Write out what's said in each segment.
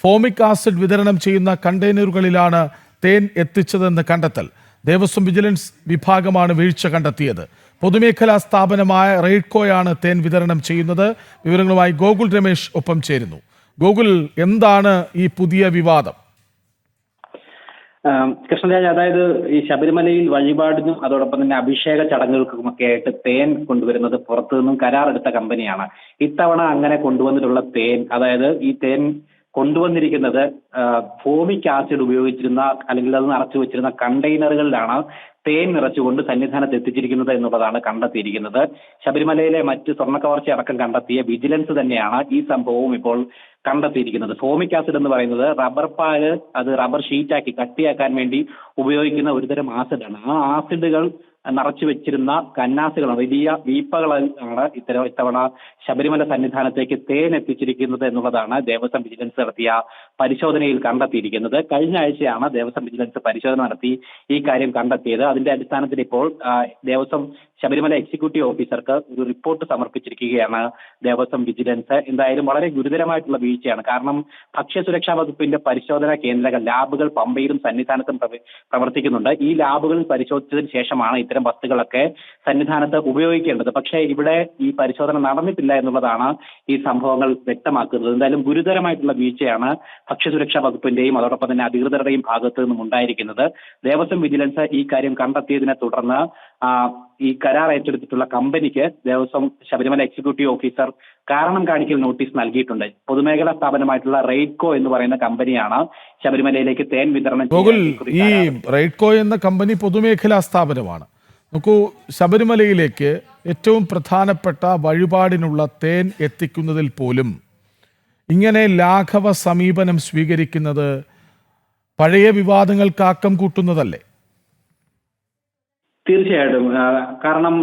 Formic acid വിതരണം ചെയ്യുന്ന കണ്ടെയ്നറുകളിലാണ് തേൻ എത്തിച്ചതെന്ന് കണ്ടെത്തൽ. ദേവസ്വം വിജിലൻസ് വിഭാഗമാണ് വീഴ്ച കണ്ടെത്തിയത്. പൊതുമേഖലാ സ്ഥാപനമായ റെയ്ഡ്കോയാണ് തേൻ വിതരണം ചെയ്യുന്നത്. വിവരങ്ങളുമായി ഗോകുൽ രമേശ് ഒപ്പം ചേരുന്നു. ഗോകുൽ, എന്താണ് ഈ പുതിയ വിവാദം? കൃഷ്ണരാജ്, അതായത് ഈ ശബരിമലയിൽ വഴിപാടിനും അതോടൊപ്പം തന്നെ അഭിഷേക ചടങ്ങുകൾക്കുമൊക്കെ ആയിട്ട് തേൻ കൊണ്ടുവരുന്നത് പുറത്തു നിന്നും കരാറെടുത്ത കമ്പനിയാണ്. ഇത്തവണ അങ്ങനെ കൊണ്ടുവന്നിട്ടുള്ള തേൻ, അതായത് ഈ തേൻ കൊണ്ടുവന്നിരിക്കുന്നത് ഫോമിക് ആസിഡ് ഉപയോഗിച്ചിരുന്ന അല്ലെങ്കിൽ അത് നിറച്ചു വെച്ചിരുന്ന കണ്ടെയ്നറുകളിലാണ് തേൻ നിറച്ചുകൊണ്ട് സന്നിധാനത്ത് എത്തിച്ചിരിക്കുന്നത് എന്നുള്ളതാണ് കണ്ടെത്തിയിരിക്കുന്നത്. ശബരിമലയിലെ മറ്റ് സ്വർണ്ണക്കവർച്ച അടക്കം കണ്ടെത്തിയ വിജിലൻസ് തന്നെയാണ് ഈ സംഭവവും ഇപ്പോൾ കണ്ടെത്തിയിരിക്കുന്നത്. ഫോമിക് ആസിഡ് എന്ന് പറയുന്നത് റബ്ബർ പാല്, അത് റബ്ബർ ഷീറ്റാക്കി കട്ടിയാക്കാൻ വേണ്ടി ഉപയോഗിക്കുന്ന ഒരുതരം ആസിഡാണ്. ആ ആസിഡുകൾ നിറച്ചു വെച്ചിരുന്ന കന്നാസുകളാണ്, വലിയ വീപ്പകളാണ് ഇത്തവണ ശബരിമല സന്നിധാനത്തേക്ക് തേൻ എത്തിച്ചിരിക്കുന്നത് എന്നുള്ളതാണ് ദേവസ്വം വിജിലൻസ് നടത്തിയ പരിശോധനയിൽ കണ്ടെത്തിയിരിക്കുന്നത്. കഴിഞ്ഞ ആഴ്ചയാണ് ദേവസ്വം വിജിലൻസ് പരിശോധന നടത്തി ഈ കാര്യം കണ്ടെത്തിയത്. അതിന്റെ അടിസ്ഥാനത്തിൽ ഇപ്പോൾ ദേവസ്വം ശബരിമല എക്സിക്യൂട്ടീവ് ഓഫീസർക്ക് ഒരു റിപ്പോർട്ട് സമർപ്പിച്ചിരിക്കുകയാണ് ദേവസ്വം വിജിലൻസ്. എന്തായാലും വളരെ ഗുരുതരമായിട്ടുള്ള വീഴ്ചയാണ്. കാരണം ഭക്ഷ്യസുരക്ഷാ വകുപ്പിന്റെ പരിശോധനാ കേന്ദ്രങ്ങൾ, ലാബുകൾ പമ്പയിലും സന്നിധാനത്തും പ്രവർത്തിക്കുന്നുണ്ട്. ഈ ലാബുകളിൽ പരിശോധിച്ചതിന് ശേഷമാണ് ഇത്തരം വസ്തുക്കളൊക്കെ സന്നിധാനത്ത് ഉപയോഗിക്കേണ്ടത്. പക്ഷേ ഇവിടെ ഈ പരിശോധന നടന്നിട്ടില്ല എന്നുള്ളതാണ് ഈ സംഭവങ്ങൾ വ്യക്തമാക്കുന്നത്. എന്തായാലും ഗുരുതരമായിട്ടുള്ള വീഴ്ചയാണ് ഭക്ഷ്യസുരക്ഷാ വകുപ്പിന്റെയും അതോടൊപ്പം തന്നെ അധികൃതരുടെയും ഭാഗത്തു നിന്നും ഉണ്ടായിരിക്കുന്നത്. ദേവസ്വം വിജിലൻസ് ഈ കാര്യം കണ്ടെത്തിയതിനെ തുടർന്ന് ഈ കരാർ ഏറ്റെടുത്തിട്ടുള്ള കമ്പനിക്ക് ദേവസ്വം ശബരിമല എക്സിക്യൂട്ടീവ് ഓഫീസർ കാരണം കാണിക്കൽ നോട്ടീസ് നൽകിയിട്ടുണ്ട്. പൊതുമേഖലാ സ്ഥാപനമായിട്ടുള്ള റെയ്ഡ്കോ എന്ന് പറയുന്ന കമ്പനിയാണ് ശബരിമലയിലേക്ക് തേൻ വിതരണം ചെയ്യുന്നത്. ഈ റെയ്ഡ്കോ എന്ന കമ്പനി പൊതുമേഖലാ സ്ഥാപനമാണ്. നോക്കൂ, ശബരിമലയിലേക്ക് ഏറ്റവും പ്രധാനപ്പെട്ട വഴിപാടിനുള്ള തേൻ എത്തിക്കുന്നതിൽ പോലും ഇങ്ങനെ ലാഘവ സമീപനം സ്വീകരിക്കുന്നത് പഴയ വിവാദങ്ങൾക്ക് ആക്കം കൂട്ടുന്നതല്ലേ? തീർച്ചയായിട്ടും. കാരണം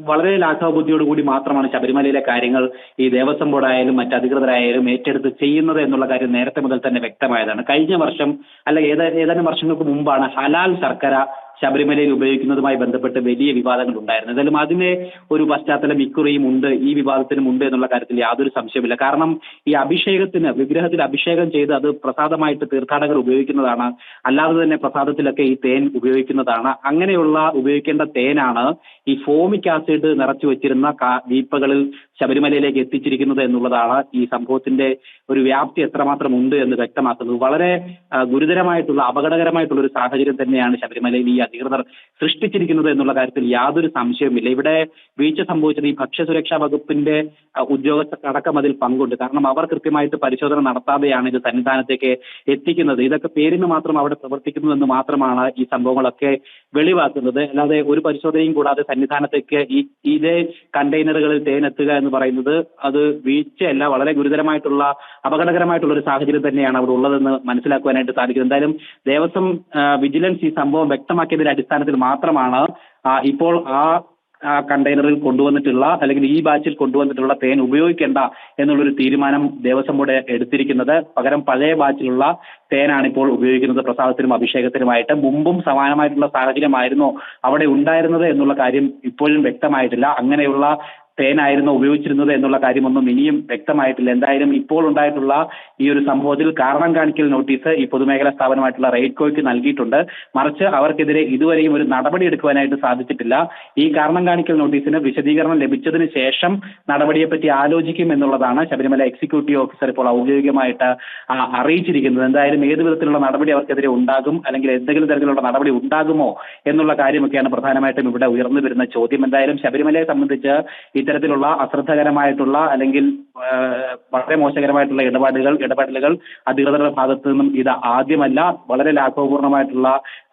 വളരെ ലാഘവ ബുദ്ധിയോടുകൂടി മാത്രമാണ് ശബരിമലയിലെ കാര്യങ്ങൾ ഈ ദേവസ്വം ബോർഡായാലും മറ്റ് അധികൃതരായാലും ഏറ്റെടുത്ത് ചെയ്യുന്നത് എന്നുള്ള കാര്യം നേരത്തെ മുതൽ തന്നെ വ്യക്തമായതാണ്. കഴിഞ്ഞ വർഷം ഏതാനും വർഷങ്ങൾക്ക് മുമ്പാണ് ഹലാൽ ശർക്കര ശബരിമലയിൽ ഉപയോഗിക്കുന്നതുമായി ബന്ധപ്പെട്ട് വലിയ വിവാദങ്ങൾ ഉണ്ടായിരുന്നു. എന്തായാലും അതിനെ ഒരു പശ്ചാത്തലം ഇക്കുറിയും ഉണ്ട്, ഈ വിവാദത്തിനും ഉണ്ട് എന്നുള്ള കാര്യത്തിൽ യാതൊരു സംശയമില്ല. കാരണം ഈ അഭിഷേകത്തിന്, വിഗ്രഹത്തിൽ അഭിഷേകം ചെയ്ത് അത് പ്രസാദമായിട്ട് തീർത്ഥാടകർ ഉപയോഗിക്കുന്നതാണ്. അല്ലാതെ തന്നെ പ്രസാദത്തിലൊക്കെ ഈ തേൻ ഉപയോഗിക്കുന്നതാണ്. അങ്ങനെയുള്ള ഉപയോഗിക്കേണ്ട തേനാണ് ഈ ഫോമിക് ആസിഡ് നിറച്ചു വെച്ചിരുന്ന വീപ്പകളിൽ ശബരിമലയിലേക്ക് എത്തിച്ചിരിക്കുന്നത് എന്നുള്ളതാണ് ഈ സംഭവത്തിന്റെ ഒരു വ്യാപ്തി എത്രമാത്രം ഉണ്ട് എന്ന് വ്യക്തമാക്കുന്നത്. വളരെ ഗുരുതരമായിട്ടുള്ള അപകടകരമായിട്ടുള്ള ഒരു സാഹചര്യം തന്നെയാണ് ശബരിമലയിൽ ഈ അധികൃതർ സൃഷ്ടിച്ചിരിക്കുന്നത് എന്നുള്ള കാര്യത്തിൽ യാതൊരു സംശയവുമില്ല. ഇവിടെ വീഴ്ച സംഭവിച്ചത് ഈ ഭക്ഷ്യസുരക്ഷാ വകുപ്പിന്റെ ഉദ്യോഗസ്ഥർക്കടക്കം അതിൽ പങ്കുണ്ട്. കാരണം അവർ കൃത്യമായിട്ട് പരിശോധന നടത്താതെയാണ് ഇത് സന്നിധാനത്തേക്ക് എത്തിക്കുന്നത്. ഇതൊക്കെ പേരിന് മാത്രം അവിടെ പ്രവർത്തിക്കുന്നു എന്ന് മാത്രമാണ് ഈ സംഭവങ്ങളൊക്കെ വെളിവാക്കുന്നത്. അല്ലാതെ ഒരു പരിശോധനയും കൂടാതെ സന്നിധാനത്തേക്ക് ഇതേ കണ്ടെയ്നറുകളിൽ തേൻ എത്തുക എന്ന് പറയുന്നത് അത് വീഴ്ചയല്ല, വളരെ ഗുരുതരമായിട്ടുള്ള അപകടകരമായിട്ടുള്ള ഒരു സാഹചര്യം തന്നെയാണ് അവിടെ ഉള്ളതെന്ന് മനസ്സിലാക്കുവാനായിട്ട് സാധിക്കുന്നത്. എന്തായാലും ദേവസ്വം വിജിലൻസ് ഈ സംഭവം വ്യക്തമാക്കിയതിന്റെ അടിസ്ഥാനത്തിൽ മാത്രമാണ് ഇപ്പോൾ ആ കണ്ടെയ്നറിൽ കൊണ്ടുവന്നിട്ടുള്ള അല്ലെങ്കിൽ ഈ ബാച്ചിൽ കൊണ്ടുവന്നിട്ടുള്ള തേൻ ഉപയോഗിക്കേണ്ട എന്നുള്ളൊരു തീരുമാനം ദേവസ്വം ബോർഡ് എടുത്തിരിക്കുന്നത്. പകരം പഴയ ബാച്ചിലുള്ള തേനാണ് ഇപ്പോൾ ഉപയോഗിക്കുന്നത് പ്രസാദത്തിനും അഭിഷേകത്തിനുമായിട്ട്. മുമ്പും സമാനമായിട്ടുള്ള സാഹചര്യമായിരുന്നോ അവിടെ ഉണ്ടായിരുന്നത് എന്നുള്ള കാര്യം ഇപ്പോഴും വ്യക്തമായിട്ടില്ല. അങ്ങനെയുള്ള തേനായിരുന്നു ഉപയോഗിച്ചിരുന്നത് എന്നുള്ള കാര്യമൊന്നും ഇനിയും വ്യക്തമായിട്ടില്ല. എന്തായാലും ഇപ്പോൾ ഉണ്ടായിട്ടുള്ള ഈ ഒരു സംഭവത്തിൽ കാരണം കാണിക്കൽ നോട്ടീസ് ഈ പൊതുമേഖലാ സ്ഥാപനമായിട്ടുള്ള റെയ്ഡ്കോയ്ക്ക് നൽകിയിട്ടുണ്ട്. മറിച്ച് അവർക്കെതിരെ ഇതുവരെയും ഒരു നടപടി എടുക്കുവാനായിട്ട് സാധിച്ചിട്ടില്ല. ഈ കാരണം കാണിക്കൽ നോട്ടീസിന് വിശദീകരണം ലഭിച്ചതിന് ശേഷം നടപടിയെപ്പറ്റി ആലോചിക്കും എന്നുള്ളതാണ് ശബരിമല എക്സിക്യൂട്ടീവ് ഓഫീസർ ഇപ്പോൾ ഔദ്യോഗികമായിട്ട് അറിയിച്ചിരിക്കുന്നത്. എന്തായാലും ഏത് വിധത്തിലുള്ള നടപടി അവർക്കെതിരെ ഉണ്ടാകും, അല്ലെങ്കിൽ എന്തെങ്കിലും തരത്തിലുള്ള നടപടി ഉണ്ടാകുമോ എന്നുള്ള കാര്യമൊക്കെയാണ് പ്രധാനമായിട്ടും ഇവിടെ ഉയർന്നു വരുന്ന ചോദ്യം. എന്തായാലും ശബരിമലയെ സംബന്ധിച്ച് ഇത്തരത്തിലുള്ള അശ്രദ്ധകരമായിട്ടുള്ള അല്ലെങ്കിൽ വളരെ മോശകരമായിട്ടുള്ള ഇടപെടലുകൾ അധികൃതരുടെ ഭാഗത്തു നിന്നും ഇത് ആദ്യമല്ല. വളരെ ലാഘവപൂർണമായിട്ടുള്ള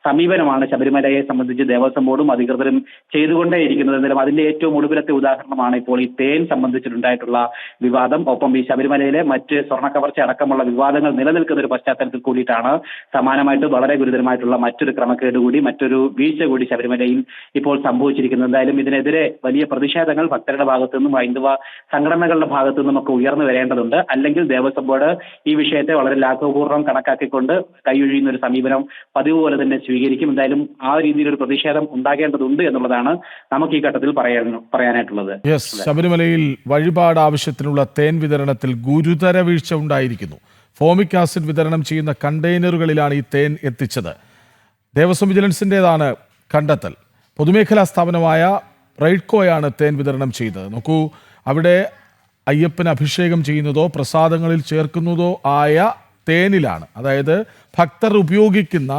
സമീപനമാണ് ശബരിമലയെ സംബന്ധിച്ച് ദേവസ്വം ബോർഡും അധികൃതരും ചെയ്തുകൊണ്ടേയിരിക്കുന്നത്. എന്നാലും അതിന്റെ ഏറ്റവും ഒടുവിലത്തെ ഉദാഹരണമാണ് ഇപ്പോൾ ഈ തേൻ സംബന്ധിച്ചിട്ടുണ്ടായിട്ടുള്ള വിവാദം. ഒപ്പം ഈ ശബരിമലയിലെ മറ്റ് സ്വർണ്ണക്കവർച്ച അടക്കമുള്ള വിവാദങ്ങൾ നിലനിൽക്കുന്ന ഒരു പശ്ചാത്തലത്തിൽ കൂടിയിട്ടാണ് സമാനമായിട്ട് വളരെ ഗുരുതരമായിട്ടുള്ള മറ്റൊരു ക്രമക്കേട് കൂടി, മറ്റൊരു വീഴ്ച കൂടി ശബരിമലയിൽ ഇപ്പോൾ സംഭവിച്ചിരിക്കുന്നത്. എന്തായാലും ഇതിനെതിരെ വലിയ പ്രതിഷേധങ്ങൾ ഭക്തരുടെ ഭാഗത്തു നിന്നും ഹൈന്ദവ സംഘടനകളുടെ ഭാഗത്തു നിന്നും ഒക്കെ ഉയർന്നു വരേണ്ടതുണ്ട്. അല്ലെങ്കിൽ ദേവസ്വം ബോർഡ് ഈ വിഷയത്തെ വളരെ ലാഘവപൂർവ്വം കണക്കാക്കിക്കൊണ്ട് കൈയൊഴിയുന്ന ഒരു സമീപനം പതിവ് പോലെ തന്നെ സ്വീകരിക്കും. എന്തായാലും ആ രീതിയിലൊരു പ്രതിഷേധം ഉണ്ടാകേണ്ടതുണ്ട് എന്നുള്ളതാണ് നമുക്ക് ഈ ഘട്ടത്തിൽ പറയാനായിട്ടുള്ളത്. ശബരിമലയിൽ വഴിപാട് ആവശ്യത്തിനുള്ള തേൻ വിതരണത്തിൽ ഗുരുതര വീഴ്ച ഉണ്ടായിരിക്കുന്നു. ഫോമിക് ആസിഡ് വിതരണം ചെയ്യുന്ന കണ്ടെയ്നറുകളിലാണ് ഈ തേൻ എത്തിച്ചത്. ദേവസ്വം വിജിലൻസിൻ്റേതാണ് കണ്ടെത്തൽ. പൊതുമേഖലാ സ്ഥാപനമായ റെയ്ഡ്കോയാണ് തേൻ വിതരണം ചെയ്തത്. നോക്കൂ, അവിടെ അയ്യപ്പന് അഭിഷേകം ചെയ്യുന്നതോ പ്രസാദങ്ങളിൽ ചേർക്കുന്നതോ ആയ തേനിലാണ്, അതായത് ഭക്തർ ഉപയോഗിക്കുന്ന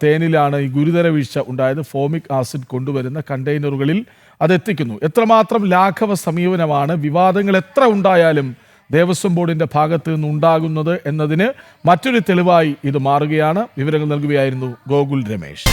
തേനിലാണ് ഈ ഗുരുതര വീഴ്ച ഉണ്ടായത്. ഫോമിക് ആസിഡ് കൊണ്ടുവരുന്ന കണ്ടെയ്നറുകളിൽ അതെത്തിക്കുന്നു. എത്രമാത്രം ലാഘവ സമീപനമാണ് വിവാദങ്ങൾ എത്ര ഉണ്ടായാലും ദേവസ്വം ബോർഡിൻ്റെ ഭാഗത്ത് നിന്നുണ്ടാകുന്നത് എന്നതിന് മറ്റൊരു തെളിവായി ഇത് മാറുകയാണ്. വിവരങ്ങൾ നൽകുകയായിരുന്നു ഗോകുൽ രമേശ്.